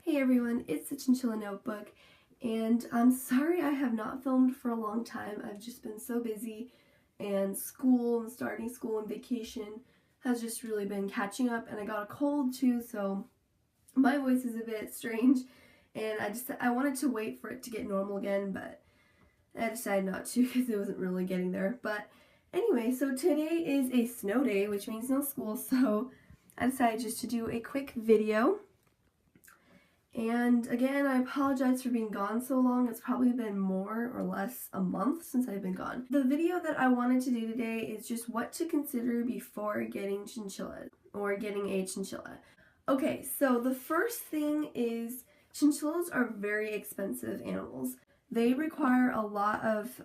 Hey everyone, it's the Chinchilla Notebook, and I'm sorry I have not filmed for a long time. I've just been so busy, and school and starting school and vacation has just really been catching up, and I got a cold too, so my voice is a bit strange, and I wanted to wait for it to get normal again, but I decided not to because it wasn't really getting there. But anyway, so today is a snow day, which means no school, so I decided just to do a quick video. And again, I apologize for being gone so long. It's probably been more or less a month since I've been gone. The video that I wanted to do today is just what to consider before getting chinchillas or getting a chinchilla. Okay, so the first thing is chinchillas are very expensive animals. They require a lot of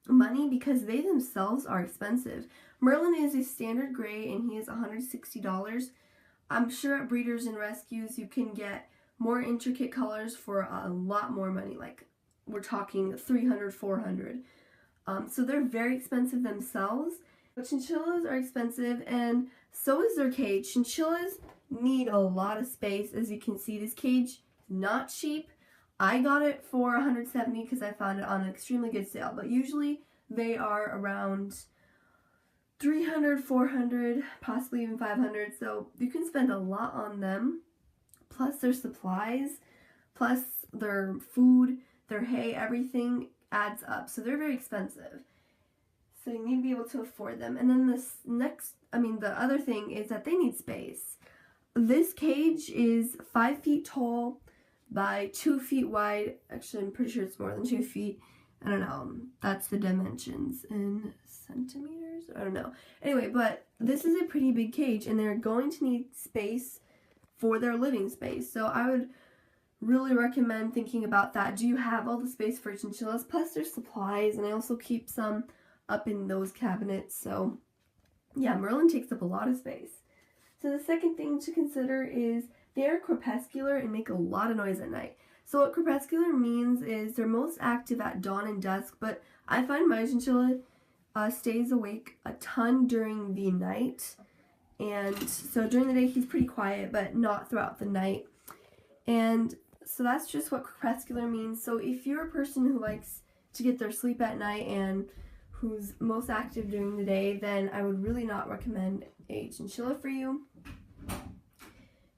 money because they themselves are expensive. Merlin is a standard gray and he is $160. I'm sure at breeders and rescues you can get more intricate colors for a lot more money, like we're talking $300, $400. So they're very expensive themselves. But chinchillas are expensive and so is their cage. Chinchillas need a lot of space. As you can see, this cage is not cheap. I got it for $170 because I found it on an extremely good sale, but usually they are around $300, $400, possibly even $500, so you can spend a lot on them, plus their supplies, plus their food, their hay, everything adds up, so they're very expensive. So you need to be able to afford them. And then the other thing is that they need space. This cage is 5 feet tall by 2 feet wide. Actually, I'm pretty sure it's more than 2 feet. I don't know, that's the dimensions in centimeters? I don't know. Anyway, but this is a pretty big cage and they're going to need space for their living space. So I would really recommend thinking about that. Do you have all the space for chinchillas? Plus there's supplies, and I also keep some up in those cabinets. So yeah, Merlin takes up a lot of space. So the second thing to consider is they are crepuscular and make a lot of noise at night. So what crepuscular means is they're most active at dawn and dusk, but I find my chinchilla stays awake a ton during the night. And so during the day he's pretty quiet, but not throughout the night. And so that's just what crepuscular means. So if you're a person who likes to get their sleep at night and who's most active during the day, then I would really not recommend a chinchilla for you,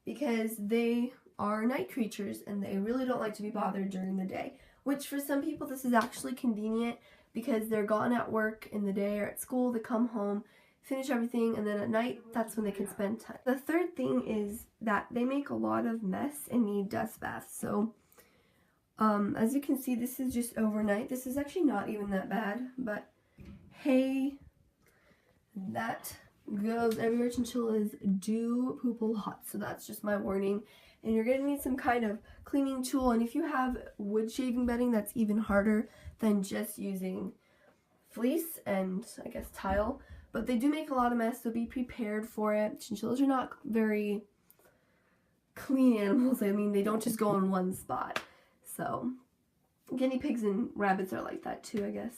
because they are night creatures and they really don't like to be bothered during the day, which for some people this is actually convenient because they're gone at work in the day or at school, they come home, finish everything, and then at night that's when they can spend time. The third thing is that they make a lot of mess and need dust baths. So as you can see, this is just overnight. This is actually not even that bad, but hey, that goes everywhere. Chinchillas do poop a lot, so that's just my warning. And you're going to need some kind of cleaning tool, and if you have wood shaving bedding, that's even harder than just using fleece and I guess tile. But they do make a lot of mess, so be prepared for it. Chinchillas are not very clean animals. I mean, they don't just go in one spot. So guinea pigs and rabbits are like that too, I guess.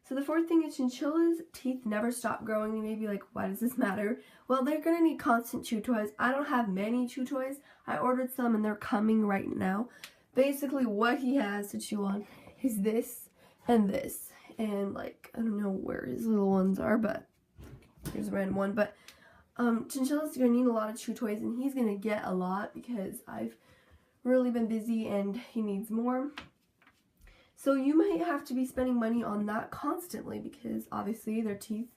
So the fourth thing is chinchillas' teeth never stop growing. You may be like, why does this matter? Well, they're going to need constant chew toys. I don't have many chew toys. I ordered some and they're coming right now. Basically what he has to chew on is this and this. And like, I don't know where his little ones are, but here's a random one. But chinchillas are going to need a lot of chew toys, and he's going to get a lot because I've really been busy and he needs more. So you might have to be spending money on that constantly because obviously their teeth,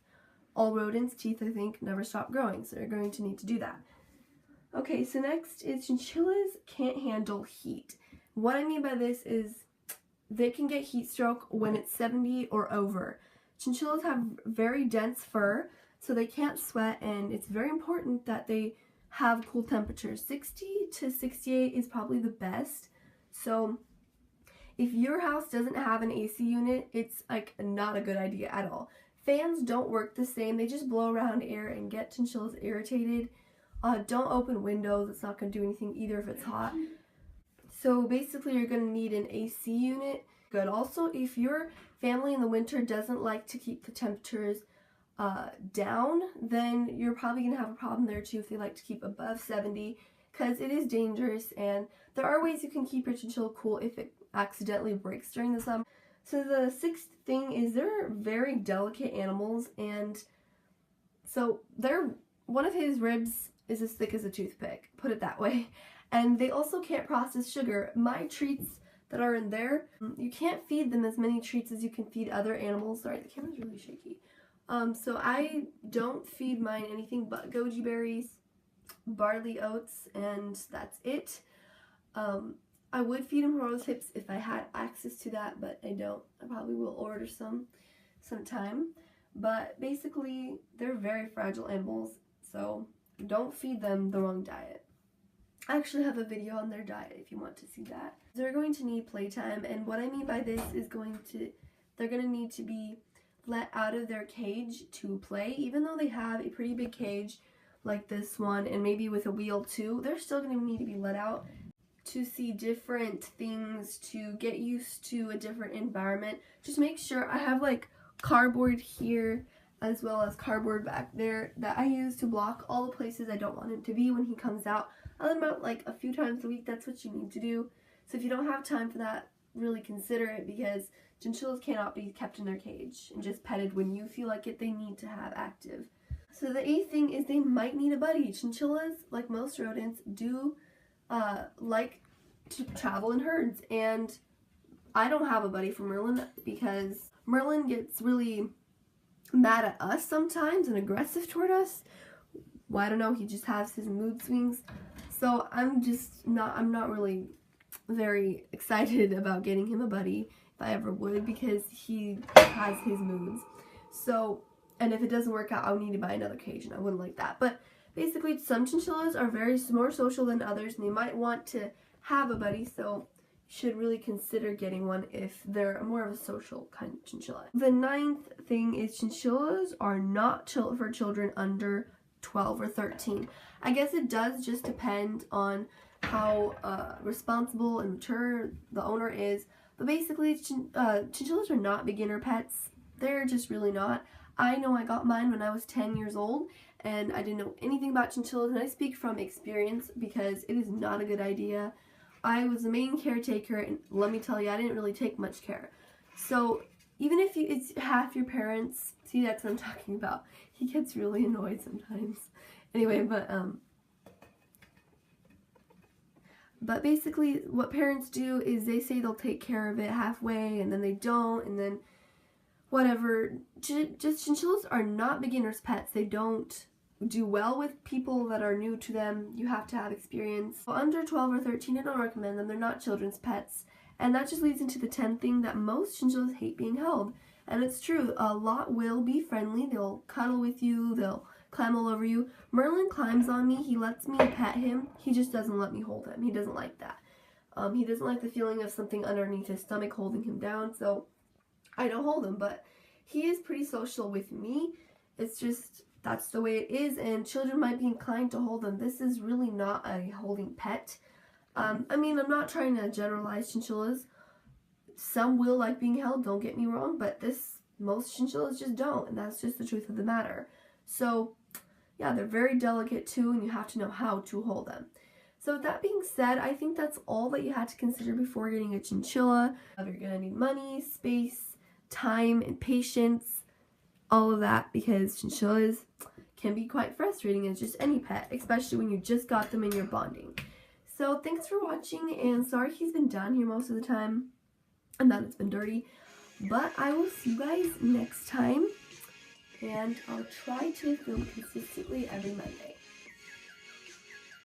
all rodents' teeth I think, never stop growing, so they're going to need to do that. Okay, so next is chinchillas can't handle heat. What I mean by this is they can get heat stroke when it's 70 or over. Chinchillas have very dense fur, so they can't sweat, and it's very important that they have cool temperatures. 60 to 68 is probably the best. So if your house doesn't have an AC unit, it's like not a good idea at all. Fans don't work the same. They just blow around air and get chinchillas irritated. Don't open windows. It's not going to do anything either if it's hot. So basically you're going to need an AC unit. Good. Also, if your family in the winter doesn't like to keep the temperatures down, then you're probably going to have a problem there too if they like to keep above 70. because it is dangerous, and there are ways you can keep your chinchilla cool if it accidentally breaks during the summer. So the sixth thing is they're very delicate animals, and so one of his ribs is as thick as a toothpick, put it that way. And they also can't process sugar. My treats that are in there, you can't feed them as many treats as you can feed other animals. Sorry, the camera's really shaky. So I don't feed mine anything but goji berries, barley oats, and that's it. I would feed him rose hips if I had access to that, but I don't. I probably will order some sometime. But basically, they're very fragile animals, so don't feed them the wrong diet. I actually have a video on their diet if you want to see that. They're going to need playtime, and what I mean by this is they're going to need to be let out of their cage to play. Even though they have a pretty big cage like this one, and maybe with a wheel too, they're still going to need to be let out to see different things, to get used to a different environment. Just make sure I have like cardboard here as well as cardboard back there that I use to block all the places I don't want him to be when he comes out. I let him out like a few times a week. That's what you need to do. So if you don't have time for that, really consider it, because chinchillas cannot be kept in their cage and just petted when you feel like it. They need to have active. So the eighth thing is they might need a buddy. Chinchillas, like most rodents, do like to travel in herds, and I don't have a buddy for Merlin because Merlin gets really mad at us sometimes and aggressive toward us. Well, I don't know, he just has his mood swings. So I'm not really very excited about getting him a buddy, if I ever would, because he has his moods. So, and if it doesn't work out, I would need to buy another cage, and I wouldn't like that. But basically, some chinchillas are more social than others, and they might want to have a buddy, so you should really consider getting one if they're more of a social kind of chinchilla. The ninth thing is chinchillas are not for children under 12 or 13. I guess it does just depend on how responsible and mature the owner is, but basically chinchillas are not beginner pets. They're just really not. I know I got mine when I was 10 years old, and I didn't know anything about chinchillas, and I speak from experience because it is not a good idea. I was the main caretaker, and let me tell you, I didn't really take much care. So even if it's half your parents, see, that's what I'm talking about. He gets really annoyed sometimes. Anyway, but basically what parents do is they say they'll take care of it halfway, and then they don't, and then whatever. Just chinchillas are not beginner's pets. They don't do well with people that are new to them. You have to have experience. So under 12 or 13, I don't recommend them. They're not children's pets. And that just leads into the 10th thing, that most chinchillas hate being held. And it's true. A lot will be friendly. They'll cuddle with you. They'll climb all over you. Merlin climbs on me. He lets me pet him. He just doesn't let me hold him. He doesn't like that. He doesn't like the feeling of something underneath his stomach holding him down. So I don't hold him. But he is pretty social with me. It's just, that's the way it is, and children might be inclined to hold them. This is really not a holding pet. I mean, I'm not trying to generalize chinchillas. Some will like being held, don't get me wrong, but most chinchillas just don't, and that's just the truth of the matter. So, yeah, they're very delicate too, and you have to know how to hold them. So with that being said, I think that's all that you had to consider before getting a chinchilla. You're going to need money, space, time, and patience, all of that, because chinchillas can be quite frustrating as just any pet, especially when you just got them and you're bonding. So thanks for watching, and sorry he's been down here most of the time and that it's been dirty, but I will see you guys next time, and I'll try to film consistently every Monday.